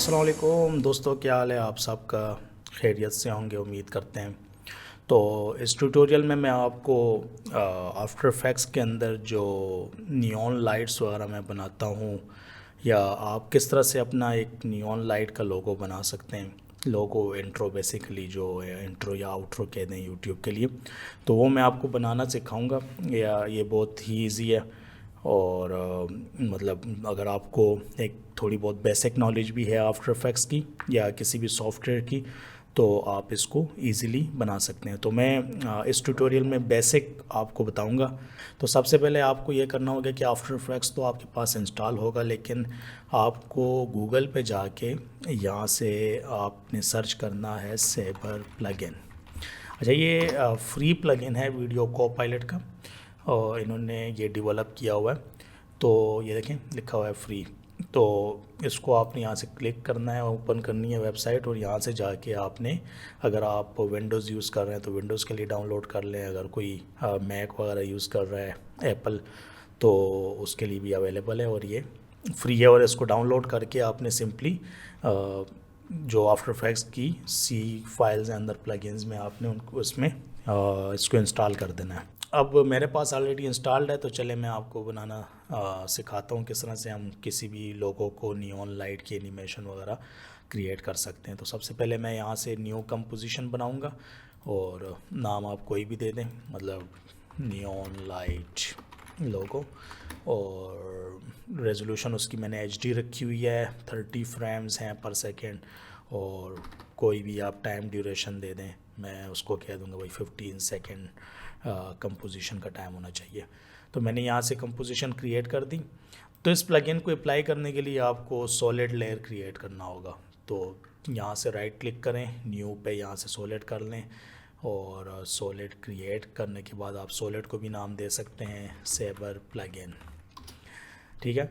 अस्सलाम वालेकुम दोस्तों, क्या हाल है? आप सबका खैरियत से होंगे, उम्मीद करते हैं। तो इस ट्यूटोरियल में मैं आपको आफ्टर इफेक्ट्स के अंदर जो नियॉन लाइट्स वगैरह मैं बनाता हूँ, या आप किस तरह से अपना एक नियॉन लाइट का लोगो बना सकते हैं। लोगो इंट्रो बेसिकली जो है, इंट्रो या आउट्रो कह दें यूट्यूब के लिए, तो वो मैं आपको बनाना सिखाऊंगा। या ये बहुत ही इजी है। और मतलब अगर आपको एक थोड़ी बहुत बेसिक नॉलेज भी है आफ्टर इफेक्ट्स की या किसी भी सॉफ्टवेयर की, तो आप इसको इजीली बना सकते हैं। तो मैं इस ट्यूटोरियल में बेसिक आपको बताऊंगा। तो सबसे पहले आपको ये करना होगा कि आफ्टर इफेक्ट्स तो आपके पास इंस्टॉल होगा, लेकिन आपको गूगल पे जाके यहाँ से आपने सर्च करना है सेबर प्लगइन। अच्छा, ये फ्री प्लगइन है वीडियो कोपायलट का, और इन्होंने ये डेवलप किया हुआ है। तो ये देखें, लिखा हुआ है फ्री। तो इसको आपने यहाँ से क्लिक करना है, ओपन करनी है वेबसाइट, और यहाँ से जाके आपने, अगर आप विंडोज़ यूज़ कर रहे हैं तो विंडोज़ के लिए डाउनलोड कर लें, अगर कोई मैक वगैरह यूज़ कर रहा है एप्पल, तो उसके लिए भी अवेलेबल है। और ये फ्री है, और इसको डाउनलोड करके आपने सिंपली जो आफ्टर इफेक्ट्स की सी फाइल्स हैं अंदर प्लगइन्स में, आपने उनको उसमें इसको इंस्टॉल कर देना है। अब मेरे पास ऑलरेडी इंस्टॉल्ड है, तो चले मैं आपको बनाना सिखाता हूँ किस तरह से हम किसी भी लोगो को नियॉन लाइट की एनिमेशन वगैरह क्रिएट कर सकते हैं। तो सबसे पहले मैं यहाँ से न्यू कंपोजिशन बनाऊँगा, और नाम आप कोई भी दे दें, मतलब नियॉन लाइट लोगो। और रेजोल्यूशन उसकी मैंने एचडी रखी हुई है, 30 फ्रेम्स हैं पर सेकेंड। और कोई भी आप टाइम ड्यूरेशन दे दें, मैं उसको कह दूंगा भाई 15 सेकेंड कंपोजिशन का टाइम होना चाहिए। तो मैंने यहाँ से कंपोजिशन क्रिएट कर दी। तो इस प्लगइन को अप्लाई करने के लिए आपको सॉलिड लेयर क्रिएट करना होगा। तो यहाँ से राइट क्लिक करें, न्यू पे यहाँ से सॉलिड कर लें, और सॉलिड क्रिएट करने के बाद आप सॉलिड को भी नाम दे सकते हैं सेबर प्लगइन। ठीक है।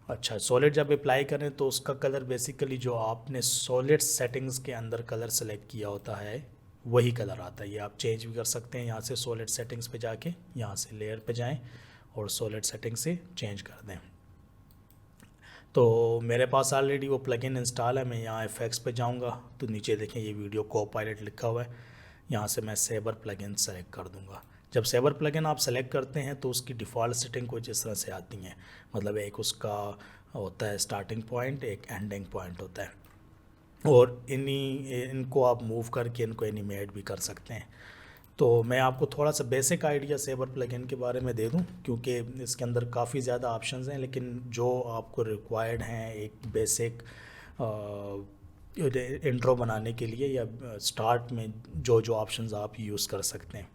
अच्छा, सॉलिड जब अप्लाई करें तो उसका कलर बेसिकली जो आपने सॉलिड सेटिंग्स के अंदर कलर सेलेक्ट किया होता है वही कलर आता है। ये आप चेंज भी कर सकते हैं यहाँ से, सॉलिड सेटिंग्स पे जाके यहाँ से लेयर पे जाएं और सॉलिड सेटिंग से चेंज कर दें। तो मेरे पास ऑलरेडी वो प्लगइन इंस्टॉल है। मैं यहाँ इफेक्ट्स पे जाऊँगा, तो नीचे देखें ये वीडियो कोपायलट लिखा हुआ है। यहाँ से मैं सेबर प्लगइन सेलेक्ट कर दूँगा। जब सेबर प्लगइन आप सेलेक्ट करते हैं तो उसकी डिफ़ॉल्ट सेटिंग कुछ इस तरह से आती हैं। मतलब एक उसका होता है स्टार्टिंग पॉइंट, एक एंडिंग पॉइंट होता है, और इनको आप मूव करके इनको एनिमेट भी कर सकते हैं। तो मैं आपको थोड़ा सा बेसिक आइडिया सेबर प्लगइन के बारे में दे दूं, क्योंकि इसके अंदर काफ़ी ज़्यादा ऑप्शंस हैं, लेकिन जो आपको रिक्वायर्ड हैं एक बेसिक इंट्रो बनाने के लिए या स्टार्ट में जो जो ऑप्शंस आप यूज़ कर सकते हैं।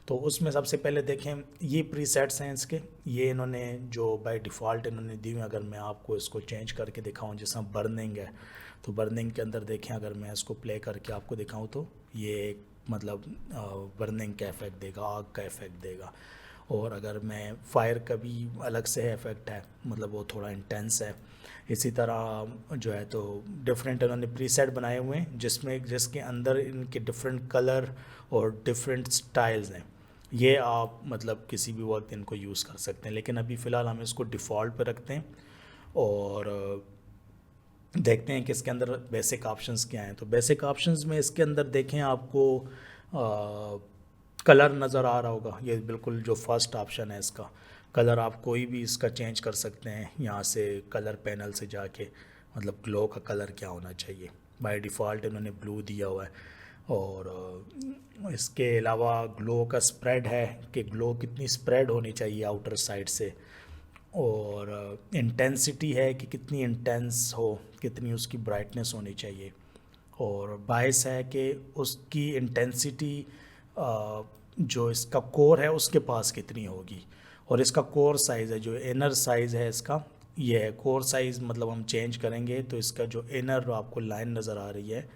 तो उसमें सबसे पहले देखें, ये प्रीसेट्स हैं इसके, ये इन्होंने जो बाय डिफ़ॉल्ट इन्होंने दी हुई। अगर मैं आपको इसको चेंज करके दिखाऊं, जैसा बर्निंग है, तो बर्निंग के अंदर देखें, अगर मैं इसको प्ले करके आपको दिखाऊं तो ये एक मतलब बर्निंग का इफ़ेक्ट देगा, आग का इफ़ेक्ट देगा। और अगर मैं फायर का भी अलग से इफ़ेक्ट है, मतलब वो थोड़ा इंटेंस है। इसी तरह जो है तो डिफरेंट इन्होंने प्रीसेट बनाए हुए हैं, जिसके अंदर इनके डिफरेंट कलर और डिफरेंट स्टाइल्स हैं। ये आप मतलब किसी भी वक्त इनको यूज़ कर सकते हैं, लेकिन अभी फ़िलहाल हम इसको डिफ़ॉल्ट पे रखते हैं और देखते हैं कि इसके अंदर बेसिक ऑप्शंस क्या हैं। तो बेसिक ऑप्शंस में इसके अंदर देखें, आपको कलर नज़र आ रहा होगा। ये बिल्कुल जो फर्स्ट ऑप्शन है, इसका कलर आप कोई भी इसका चेंज कर सकते हैं यहाँ से कलर पैनल से जाके, मतलब ग्लो का कलर क्या होना चाहिए। बाय डिफ़ॉल्ट इन्होंने ब्लू दिया हुआ है। और इसके अलावा ग्लो का स्प्रेड है कि ग्लो कितनी स्प्रेड होनी चाहिए आउटर साइड से, और इंटेंसिटी है कि कितनी इंटेंस हो, कितनी उसकी ब्राइटनेस होनी चाहिए, और बायस है कि उसकी इंटेंसिटी जो इसका कोर है उसके पास कितनी होगी, और इसका कोर साइज़ है, जो इनर साइज़ है इसका, ये है कोर साइज़। मतलब हम चेंज करेंगे तो इसका जो इनर आपको लाइन नज़र आ रही है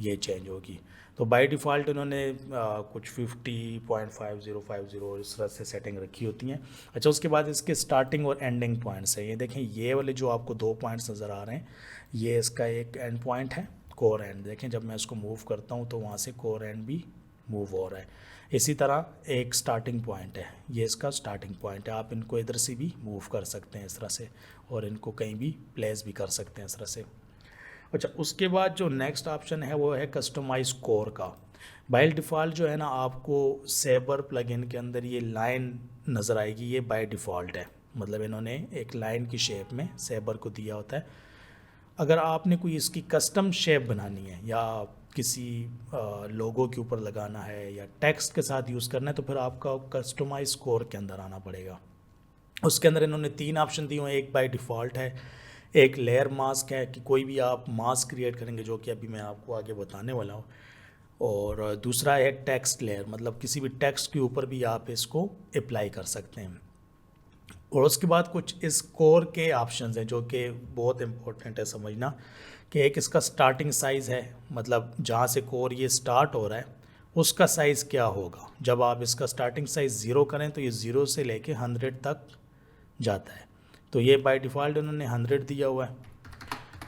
ये चेंज होगी। तो बाय डिफ़ॉल्ट इन्होंने कुछ 50.5050 इस तरह से सेटिंग रखी होती हैं। अच्छा, उसके बाद इसके स्टार्टिंग और एंडिंग पॉइंट्स हैं। ये देखें, ये वाले जो आपको 2 पॉइंट्स नज़र आ रहे हैं, ये इसका एक एंड पॉइंट है, कोर एंड। देखें, जब मैं इसको मूव करता हूँ तो वहाँ से कोर एंड भी मूव हो रहा है। इसी तरह एक स्टार्टिंग पॉइंट है, ये इसका स्टार्टिंग पॉइंट है। आप इनको इधर से भी मूव कर सकते हैं इस तरह से, और इनको कहीं भी प्लेस भी कर सकते हैं इस तरह से। अच्छा, उसके बाद जो नेक्स्ट ऑप्शन है वो है कस्टमाइज कोर का। बाय डिफ़ॉल्ट जो है ना, आपको सेबर प्लगइन के अंदर ये लाइन नज़र आएगी, ये बाय डिफ़ॉल्ट है, मतलब इन्होंने एक लाइन की शेप में सेबर को दिया होता है। अगर आपने कोई इसकी कस्टम शेप बनानी है या किसी लोगो के ऊपर लगाना है या टेक्स्ट के साथ यूज़ करना है, तो फिर आपका कस्टमाइज कोर के अंदर आना पड़ेगा। उसके अंदर इन्होंने 3 ऑप्शन दिए हुए हैं, एक बाय डिफ़ॉल्ट है, एक लेयर मास्क है कि कोई भी आप मास्क क्रिएट करेंगे, जो कि अभी मैं आपको आगे बताने वाला हूँ, और दूसरा है टेक्स्ट लेयर, मतलब किसी भी टेक्स्ट के ऊपर भी आप इसको अप्लाई कर सकते हैं। और उसके बाद कुछ इस कोर के ऑप्शंस हैं जो कि बहुत इंपॉर्टेंट है समझना, कि एक इसका स्टार्टिंग साइज़ है, मतलब जहाँ से कोर ये स्टार्ट हो रहा है उसका साइज़ क्या होगा। जब आप इसका स्टार्टिंग साइज़ 0 करें तो ये 0 से लेके 100 तक जाता है, तो ये बाय डिफ़ॉल्ट उन्होंने 100 दिया हुआ है।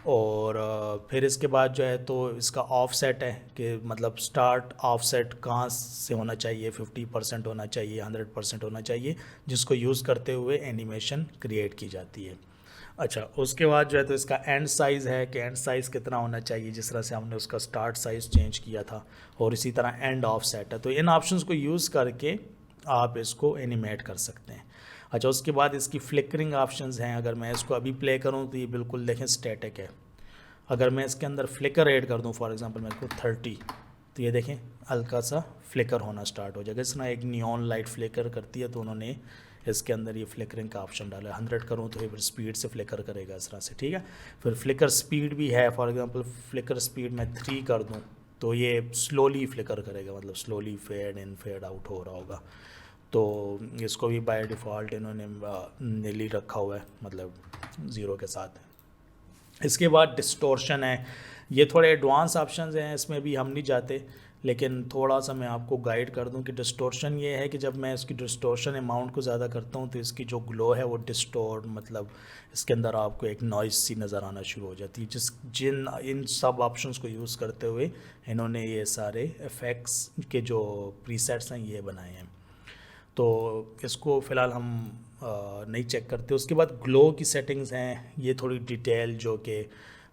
और फिर इसके बाद जो है तो इसका ऑफसेट है कि मतलब स्टार्ट ऑफसेट कहाँ से होना चाहिए, 50% होना चाहिए, 100% होना चाहिए, जिसको यूज़ करते हुए एनिमेशन क्रिएट की जाती है। अच्छा, उसके बाद जो है तो इसका एंड साइज़ है कि एंड साइज़ कितना होना चाहिए, जिस तरह से हमने उसका स्टार्ट साइज़ चेंज किया था, और इसी तरह एंड ऑफसेट है। तो इन ऑप्शंस को यूज़ करके आप इसको एनिमेट कर सकते हैं। अच्छा, उसके बाद इसकी फ्लिकरिंग ऑप्शंस हैं। अगर मैं इसको अभी प्ले करूं तो ये बिल्कुल देखें स्टैटिक है। अगर मैं इसके अंदर फ्लिकर ऐड कर दूं, फॉर एग्जांपल मैं इसको 30, तो ये देखें हल्का सा फ्लिकर होना स्टार्ट हो जाएगा। इस तरह एक नियॉन लाइट फ्लिकर करती है, तो उन्होंने इसके अंदर ये फ्लिकरिंग का ऑप्शन डाला है। 100 करूँ तो ये फिर स्पीड से फ्लिकर करेगा इस तरह से, ठीक है। फिर फ्लिकर स्पीड भी है, फॉर एग्जांपल फ्लिकर स्पीड मैं 3 कर दूं तो ये स्लोली फ्लिकर करेगा, मतलब slowly fade in fade out हो रहा होगा। तो इसको भी बाय डिफ़ॉल्ट इन्होंने नीली रखा हुआ है, मतलब 0 के साथ। इसके बाद डिस्टोर्शन है, ये थोड़े एडवांस ऑप्शंस हैं, इसमें भी हम नहीं जाते, लेकिन थोड़ा सा मैं आपको गाइड कर दूं कि डिस्टोर्शन ये है कि जब मैं इसकी डिस्टोर्शन अमाउंट को ज़्यादा करता हूं तो इसकी जो ग्लो है वो डिस्टोर्ट, मतलब इसके अंदर आपको एक नॉइस सी नज़र आना शुरू हो जाती है। इन सब ऑप्शंस को यूज़ करते हुए इन्होंने ये सारे इफ़ेक्ट्स के जो प्रीसेट्स हैं ये बनाए हैं, तो इसको फ़िलहाल हम नहीं चेक करते। उसके बाद ग्लो की सेटिंग्स हैं, ये थोड़ी डिटेल जो कि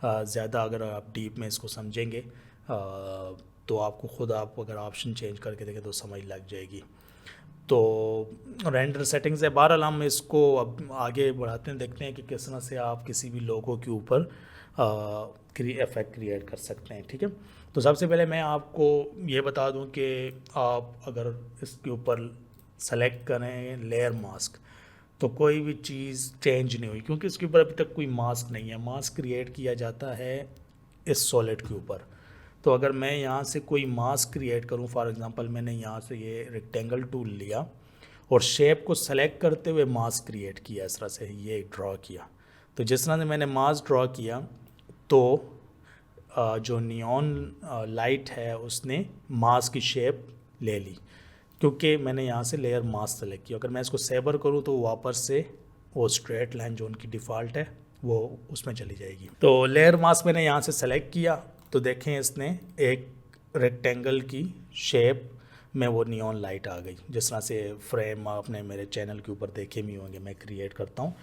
ज़्यादा अगर आप डीप में इसको समझेंगे तो आपको ख़ुद आप अगर ऑप्शन चेंज करके देखें तो समझ लग जाएगी। तो रेंडर सेटिंग्स है। बहरहाल हम इसको अब आगे बढ़ाते हैं, देखते हैं कि किस तरह से आप किसी भी लोगो के ऊपर इफ़ेक्ट क्रिएट कर सकते हैं, ठीक है। तो सबसे पहले मैं आपको ये बता दूं कि आप अगर इसके ऊपर सेलेक्ट करें लेयर मास्क तो कोई भी चीज़ चेंज नहीं हुई, क्योंकि इसके ऊपर अभी तक कोई मास्क नहीं है। मास्क क्रिएट किया जाता है इस सॉलिड के ऊपर। तो अगर मैं यहाँ से कोई मास्क क्रिएट करूँ, फॉर एग्जांपल मैंने यहाँ से ये रेक्टेंगल टूल लिया और शेप को सेलेक्ट करते हुए मास्क क्रिएट किया, इस तरह से ये ड्रॉ किया। तो जिस तरह से मैंने मास्क ड्रॉ किया तो जो नियॉन लाइट है उसने मास्क की शेप ले ली, क्योंकि मैंने यहाँ से लेयर मास्क सेलेक्ट किया। अगर मैं इसको सेबर करूँ तो वापस से वो स्ट्रेट लाइन जो उनकी डिफ़ॉल्ट है वो उसमें चली जाएगी। तो लेयर मास्क मैंने यहाँ से सेलेक्ट किया तो देखें इसने एक रेक्टेंगल की शेप में वो नियॉन लाइट आ गई, जिस तरह से फ्रेम आपने मेरे चैनल के ऊपर देखे भी होंगे मैं क्रिएट करता हूँ।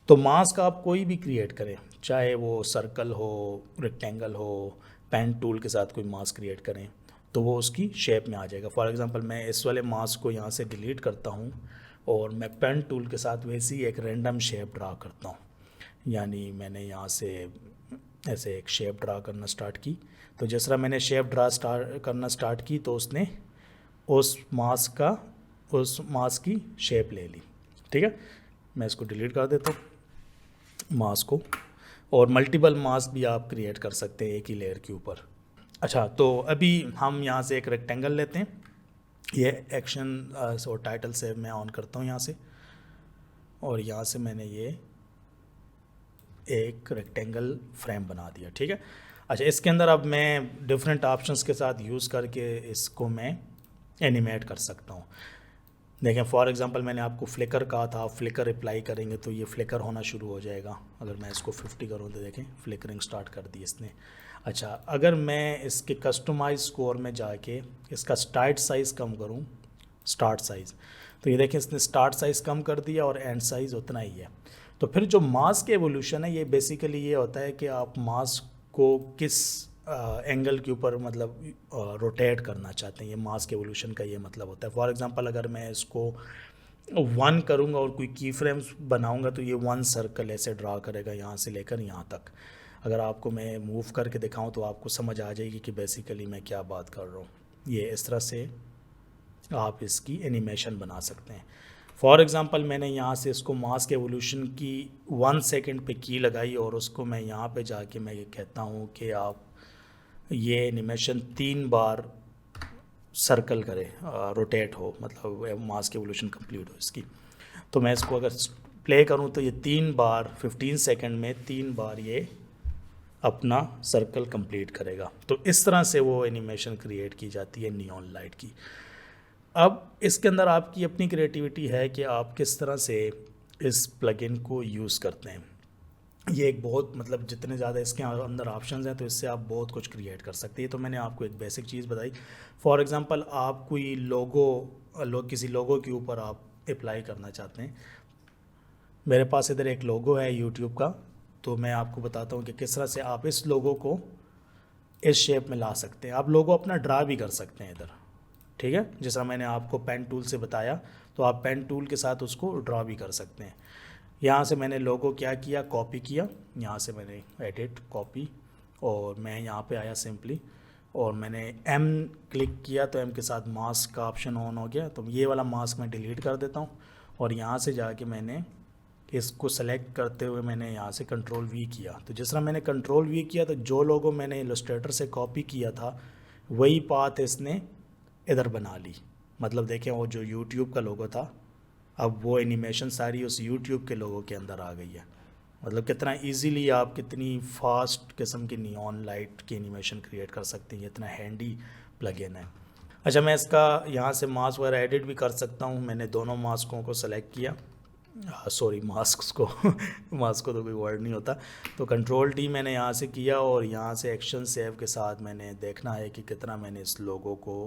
तो मास्क आप कोई भी क्रिएट करें, चाहे वो सर्कल हो, रेक्टेंगल हो, पेन टूल के साथ कोई मास्क क्रिएट करें तो वो उसकी शेप में आ जाएगा। फॉर एग्जांपल मैं इस वाले मास्क को यहाँ से डिलीट करता हूँ और मैं पेन टूल के साथ वैसे ही एक रैंडम शेप ड्रा करता हूँ, यानी मैंने यहाँ से ऐसे एक शेप ड्रा करना स्टार्ट की। तो जिस तरह मैंने शेप ड्रा करना स्टार्ट की तो उसने उस मास्क की शेप ले ली, ठीक है। मैं इसको डिलीट कर देता हूँ मास्क को, और मल्टीपल मास्क भी आप क्रिएट कर सकते हैं एक ही लेयर के ऊपर। अच्छा, तो अभी हम यहाँ से एक रेक्टेंगल लेते हैं, ये एक्शन और टाइटल से मैं ऑन करता हूँ यहाँ से, और यहाँ से मैंने ये एक रेक्टेंगल फ्रेम बना दिया, ठीक है। अच्छा, इसके अंदर अब मैं डिफरेंट ऑप्शंस के साथ यूज़ करके इसको मैं एनिमेट कर सकता हूँ। देखें फॉर एग्जांपल मैंने आपको फ्लिकर कहा था, आप फ्लिकर अप्लाई करेंगे तो ये फ्लिकर होना शुरू हो जाएगा। अगर मैं इसको 50 करूँ तो देखें फ्लिकरिंग स्टार्ट कर दी इसने। अच्छा, अगर मैं इसके कस्टमाइज स्कोर में जाके इसका स्टार्ट साइज़ कम करूँ, स्टार्ट साइज़, तो ये देखें इसने स्टार्ट साइज़ कम कर दिया और एंड साइज़ उतना ही है। तो फिर जो मास्क एवोल्यूशन है ये बेसिकली ये होता है कि आप मास्क को किस एंगल के ऊपर मतलब रोटेट करना चाहते हैं। ये मास्क एवोल्यूशन का ये मतलब होता है। फॉर एग्जांपल अगर मैं इसको 1 करूँगा और कोई की फ्रेम्स बनाऊँगा तो ये 1 सर्कल ऐसे ड्रा करेगा यहाँ से लेकर यहाँ तक। अगर आपको मैं मूव करके दिखाऊं तो आपको समझ आ जाएगी कि बेसिकली मैं क्या बात कर रहा हूँ। ये इस तरह से आप इसकी एनिमेशन बना सकते हैं। फॉर एग्ज़ाम्पल मैंने यहाँ से इसको मास्क एवोल्यूशन की 1 सेकंड पे की लगाई और उसको मैं यहाँ पे जाके मैं ये कहता हूँ कि आप ये एनिमेशन 3 बार सर्कल करे, रोटेट हो, मतलब मास्क एवोल्यूशन कंप्लीट हो इसकी। तो मैं इसको अगर प्ले करूँ तो ये 3 बार 15 सेकंड में 3 बार ये अपना सर्कल कंप्लीट करेगा। तो इस तरह से वो एनिमेशन क्रिएट की जाती है नियॉन लाइट की। अब इसके अंदर आपकी अपनी क्रिएटिविटी है कि आप किस तरह से इस प्लगइन को यूज़ करते हैं। ये एक बहुत मतलब जितने ज़्यादा इसके अंदर ऑप्शंस हैं तो इससे आप बहुत कुछ क्रिएट कर सकते हैं। तो मैंने आपको एक बेसिक चीज़ बताई। फॉर एग्जांपल आप कोई किसी लोगो के ऊपर आप अप्लाई करना चाहते हैं। मेरे पास इधर एक लोगो है यूट्यूब का, तो मैं आपको बताता हूँ कि किस तरह से आप इस लोगो को इस शेप में ला सकते हैं। आप लोगो अपना ड्रा भी कर सकते हैं इधर, ठीक है। जिस तरह मैंने आपको पेन टूल से बताया तो आप पेन टूल के साथ उसको ड्रा भी कर सकते हैं। यहाँ से मैंने लोगो क्या किया, कॉपी किया, यहाँ से मैंने एडिट कॉपी और मैं यहाँ पे आया सिंपली और मैंने M क्लिक किया तो M के साथ मास्क का ऑप्शन ऑन हो गया। तो ये वाला मास्क मैं डिलीट कर देता हूँ और यहाँ से जाके मैंने इसको सेलेक्ट करते हुए मैंने यहाँ से कंट्रोल V किया। तो जिस तरह मैंने कंट्रोल V किया तो जो लोगो मैंने इलस्ट्रेटर से कॉपी किया था वही पाथ इसने इधर बना ली। मतलब देखें वो जो यूट्यूब का लोगो था अब वो एनिमेशन सारी उस यूट्यूब के लोगो के अंदर आ गई है। मतलब कितना इजीली आप कितनी फास्ट किस्म की नियॉन लाइट की एनिमेशन क्रिएट कर सकते हैं। इतना हैंडी प्लगइन है। अच्छा, मैं इसका यहाँ से मास्क वगैरह एडिट भी कर सकता हूँ। मैंने दोनों मास्कों को सेलेक्ट किया, सॉरी मास्क को मास्क को तो कोई वर्ड नहीं होता। तो कंट्रोल T मैंने यहाँ से किया और यहाँ से एक्शन सेव के साथ मैंने देखना है कि कितना मैंने इस लोगो को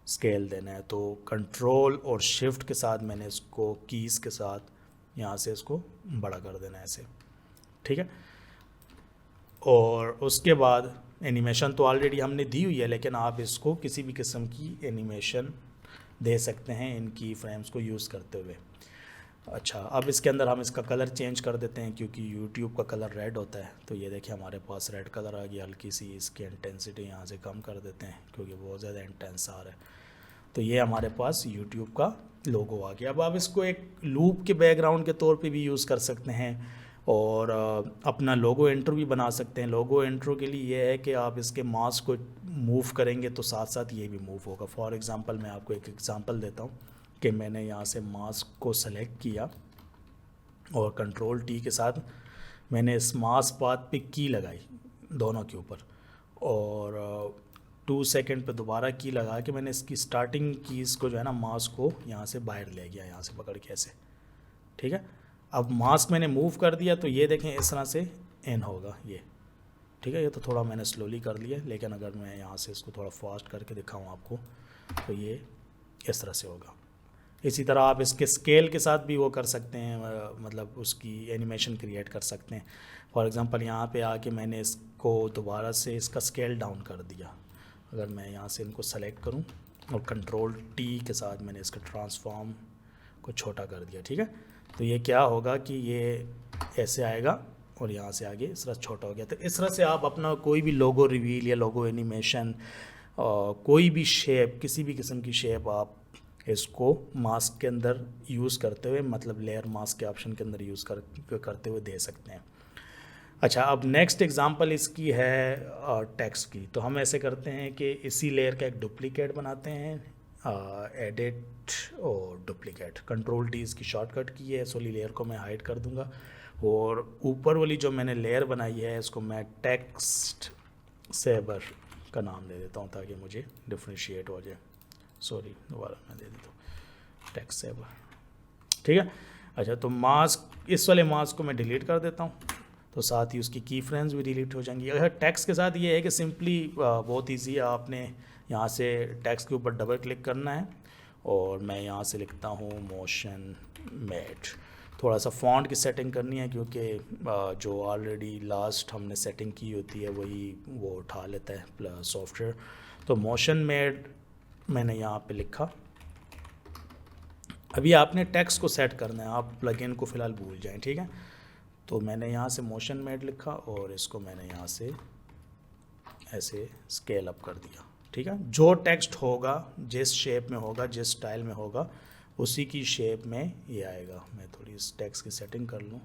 स्केल देना है। तो कंट्रोल और शिफ्ट के साथ मैंने इसको कीज़ के साथ यहाँ से इसको बड़ा कर देना है ऐसे, ठीक है। और उसके बाद एनिमेशन तो ऑलरेडी हमने दी हुई है, लेकिन आप इसको किसी भी किस्म की एनिमेशन दे सकते हैं इन की फ्रेम्स को यूज़ करते हुए। अच्छा, अब इसके अंदर हम इसका कलर चेंज कर देते हैं क्योंकि यूट्यूब का कलर रेड होता है। तो ये देखिए हमारे पास रेड कलर आ गया। हल्की सी इसकी इंटेंसिटी यहाँ से कम कर देते हैं क्योंकि बहुत ज़्यादा इंटेंस आ रहा है। तो ये हमारे पास यूट्यूब का लोगो आ गया। अब आप इसको एक लूप के बैकग्राउंड के तौर पे भी यूज़ कर सकते हैं और अपना लोगो इंट्रो भी बना सकते हैं। लोगो इंट्रो के लिए ये है कि आप इसके मास्क को मूव करेंगे तो साथ साथ ये भी मूव होगा। फॉर एग्ज़ाम्पल मैं आपको एक एग्ज़ाम्पल देता हूँ कि मैंने यहाँ से मास्क को सेलेक्ट किया और कंट्रोल T के साथ मैंने इस मास्क पाथ पे की लगाई दोनों के ऊपर और 2 सेकंड पे दोबारा की लगा के मैंने इसकी स्टार्टिंग कीज़ को जो है ना मास्क को यहाँ से बाहर ले गया, यहाँ से पकड़ के ऐसे, ठीक है। अब मास्क मैंने मूव कर दिया तो ये देखें इस तरह से इन होगा ये, ठीक है। ये तो थोड़ा मैंने स्लोली कर लिया, लेकिन अगर मैं यहाँ से इसको थोड़ा फास्ट करके दिखाऊँ आपको तो ये इस तरह से होगा। इसी तरह आप इसके स्केल के साथ भी वो कर सकते हैं, मतलब उसकी एनिमेशन क्रिएट कर सकते हैं। फॉर एग्ज़ाम्पल यहाँ पे आके मैंने इसको दोबारा से इसका स्केल डाउन कर दिया। अगर मैं यहाँ से इनको सेलेक्ट करूँ और कंट्रोल T के साथ मैंने इसका ट्रांसफॉर्म को छोटा कर दिया, ठीक है। तो ये क्या होगा कि ये ऐसे आएगा और यहाँ से आगे इस तरह छोटा हो गया। तो इस तरह से आप अपना कोई भी लोगो रिवील या लोगो एनिमेशन, कोई भी शेप, किसी भी किस्म की शेप आप इसको मास्क के अंदर यूज़ करते हुए, मतलब लेयर मास्क के ऑप्शन के अंदर यूज़ करते हुए दे सकते हैं। अच्छा, अब नेक्स्ट एग्जांपल इसकी है टेक्स्ट की। तो हम ऐसे करते हैं कि इसी लेयर का एक डुप्लीकेट बनाते हैं, एडिट और डुप्लीकेट। कंट्रोल T इसकी शॉर्टकट की है। इस वाली लेयर को मैं हाइड कर दूंगा और ऊपर वाली जो मैंने लेयर बनाई है इसको मैं टेक्स्ट सेवर का नाम दे देता हूँ ताकि मुझे डिफ्रेंशिएट हो जाए। सॉरी, दोबारा मैं दे देता हूँ टेक्स्ट सेवर, ठीक है। अच्छा, तो मास्क, इस वाले मास्क को मैं डिलीट कर देता हूँ तो साथ ही उसकी की फ्रेम्स भी डिलीट हो जाएंगी। अगर टेक्स्ट के साथ ये है कि सिंपली बहुत ईजी है, आपने यहाँ से टेक्स्ट के ऊपर डबल क्लिक करना है और मैं यहाँ से लिखता हूँ मोशन मेड। थोड़ा सा फ़ॉन्ट की सेटिंग करनी है क्योंकि जो ऑलरेडी लास्ट हमने सेटिंग की होती है वही वो उठा लेता है प्लस सॉफ्टवेयर। तो मोशन मेड मैंने यहाँ पे लिखा। अभी आपने टेक्स्ट को सेट करना है, आप प्लगइन को फ़िलहाल भूल जाएं, ठीक है। तो मैंने यहाँ से मोशन मेड लिखा और इसको मैंने यहाँ से ऐसे स्केल अप कर दिया, ठीक है। जो टेक्स्ट होगा, जिस शेप में होगा, जिस स्टाइल में होगा, उसी की शेप में ये आएगा। मैं थोड़ी इस टेक्स्ट की सेटिंग कर लूँ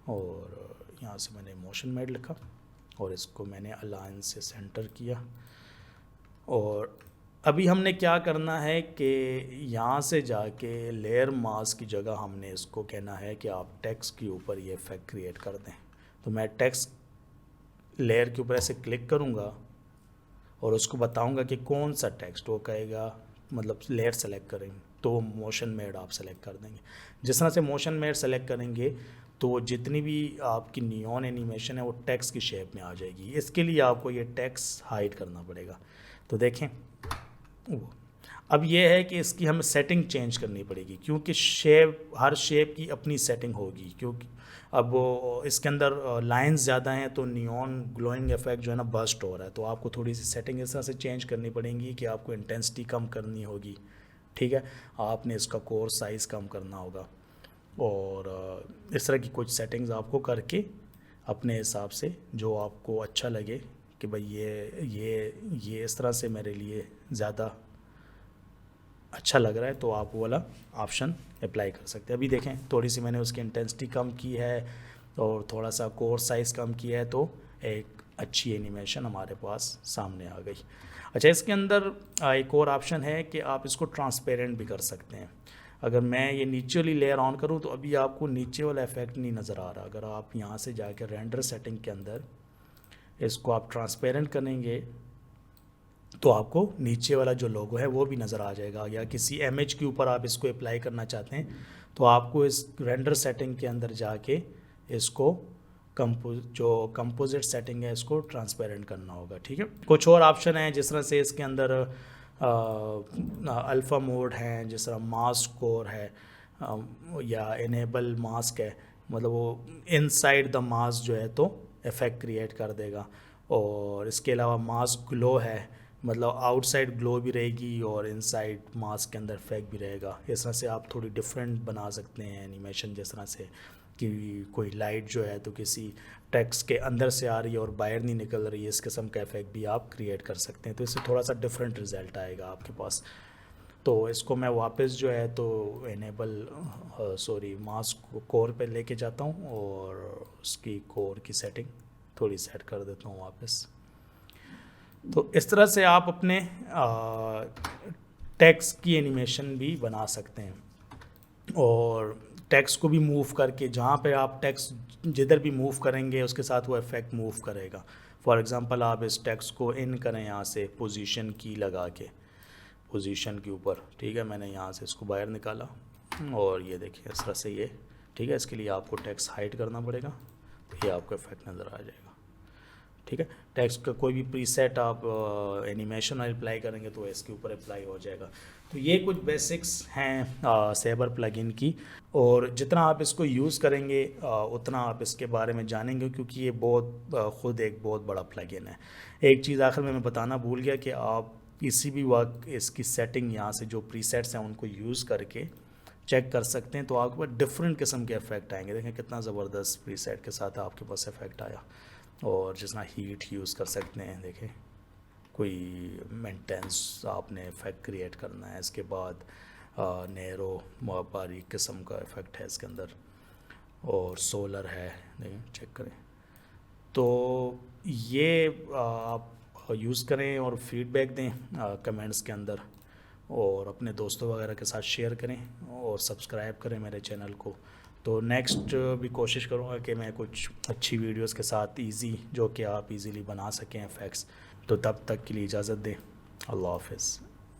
और यहाँ से मैंने मोशन मेड लिखा और इसको मैंने अलाइन से सेंटर किया। और अभी हमने क्या करना है कि यहाँ से जाके लेयर मास्क की जगह हमने इसको कहना है कि आप टेक्स्ट के ऊपर ये इफेक्ट क्रिएट कर दें। तो मैं टेक्स्ट लेयर के ऊपर ऐसे क्लिक करूँगा और उसको बताऊँगा कि कौन सा टेक्स्ट, वो कहेगा मतलब लेयर सेलेक्ट करेंगे तो वो मोशन मेड आप सेलेक्ट कर देंगे। जिस तरह से मोशन मेड सेलेक्ट करेंगे तो जितनी भी आपकी नियॉन एनिमेशन है वो टेक्स्ट की शेप में आ जाएगी। इसके लिए आपको ये टेक्स्ट हाइड करना पड़ेगा। तो देखें अब ये है कि इसकी हमें सेटिंग चेंज करनी पड़ेगी क्योंकि शेप, हर शेप की अपनी सेटिंग होगी। क्योंकि अब वो इसके अंदर लाइंस ज़्यादा हैं तो नियॉन ग्लोइंग इफेक्ट जो है ना बस्ट हो रहा है। तो आपको थोड़ी सी सेटिंग इस तरह से चेंज करनी पड़ेगी कि आपको इंटेंसिटी कम करनी होगी, ठीक है। आपने इसका कोर साइज़ कम करना होगा और इस तरह की कुछ सेटिंग्स आपको करके अपने हिसाब से जो आपको अच्छा लगे कि भाई ये इस तरह से मेरे लिए ज़्यादा अच्छा लग रहा है तो आप वो वाला ऑप्शन अप्लाई कर सकते हैं। अभी देखें थोड़ी सी मैंने उसकी इंटेंसिटी कम की है और थोड़ा सा कोर साइज़ कम किया है तो एक अच्छी एनिमेशन हमारे पास सामने आ गई। अच्छा, इसके अंदर एक और ऑप्शन है कि आप इसको ट्रांसपेरेंट भी कर सकते हैं। अगर मैं ये नीचे वाली लेयर ऑन करूँ तो अभी आपको नीचे वाला इफेक्ट नहीं नज़र आ रहा। अगर आप यहाँ से जाकर रेंडर सेटिंग के अंदर इसको आप ट्रांसपेरेंट करेंगे तो आपको नीचे वाला जो लोगो है वो भी नज़र आ जाएगा। या किसी इमेज के ऊपर आप इसको अप्लाई करना चाहते हैं तो आपको इस रेंडर सेटिंग के अंदर जाके इसको जो कंपोजिट सेटिंग है इसको ट्रांसपेरेंट करना होगा, ठीक है। कुछ और ऑप्शन हैं जिस तरह से इसके अंदर अल्फ़ा मोड हैं, जिस तरह मास्क कोर है या इनेबल मास्क है, मतलब वो इनसाइड द मास्क जो है तो इफ़ेक्ट क्रिएट कर देगा। और इसके अलावा मास्क ग्लो है, मतलब आउटसाइड ग्लो भी रहेगी और इनसाइड मास्क के अंदर इफेक्ट भी रहेगा। इस तरह से आप थोड़ी डिफरेंट बना सकते हैं एनिमेशन, जिस तरह से कि कोई लाइट जो है तो किसी टेक्स्ट के अंदर से आ रही है और बाहर नहीं निकल रही है, इस किस्म का इफेक्ट भी आप क्रिएट कर सकते हैं। तो इससे थोड़ा सा डिफरेंट रिजल्ट आएगा आपके पास। तो इसको मैं वापस जो है तो मास्क कोर पे लेके जाता हूँ और उसकी कोर की सेटिंग थोड़ी सेट कर देता हूँ वापस। तो इस तरह से आप अपने टेक्स्ट की एनिमेशन भी बना सकते हैं और टेक्स्ट को भी मूव करके, जहाँ पे आप टेक्स्ट जिधर भी मूव करेंगे उसके साथ वो इफेक्ट मूव करेगा। फॉर एग्जांपल आप इस टेक्स्ट को इन करें यहाँ से पोजीशन की लगा के पोजीशन के ऊपर, ठीक है। मैंने यहाँ से इसको बाहर निकाला और ये देखिए इस तरह से ये, ठीक है। इसके लिए आपको टेक्स्ट हाइड करना पड़ेगा तो ये आपको इफेक्ट नज़र आ जाएगा, ठीक है। टेक्स्ट का कोई भी प्रीसेट आप एनिमेशन अप्लाई करेंगे तो इसके ऊपर अप्लाई हो जाएगा। तो ये कुछ बेसिक्स हैं सेबर प्लगइन की, और जितना आप इसको यूज़ करेंगे उतना आप इसके बारे में जानेंगे क्योंकि ये ख़ुद एक बहुत बड़ा प्लगइन है। एक चीज़ आखिर में मैं बताना भूल गया कि आप किसी भी वक्त इसकी सेटिंग यहाँ से जो प्रीसेट्स हैं उनको यूज़ करके चेक कर सकते हैं तो आपके पास डिफरेंट किस्म के इफेक्ट आएंगे। देखें कितना ज़बरदस्त प्रीसेट के साथ आपके पास इफेक्ट आया। और जिस तरह हीट यूज़ कर सकते हैं, देखें कोई मेंटेंस आपने इफेक्ट क्रिएट करना है, इसके बाद नैरो बारीक किस्म का इफेक्ट है इसके अंदर, और सोलर है, देखें चेक करें। तो ये आप यूज़ करें और फीडबैक दें कमेंट्स के अंदर, और अपने दोस्तों वगैरह के साथ शेयर करें और सब्सक्राइब करें मेरे चैनल को। तो नेक्स्ट भी कोशिश करूँगा कि मैं कुछ अच्छी वीडियोस के साथ जो कि आप इजीली बना सकें इफ़ेक्ट्स। तो तब तक के लिए इजाज़त दें। अल्लाह हाफ़िज़।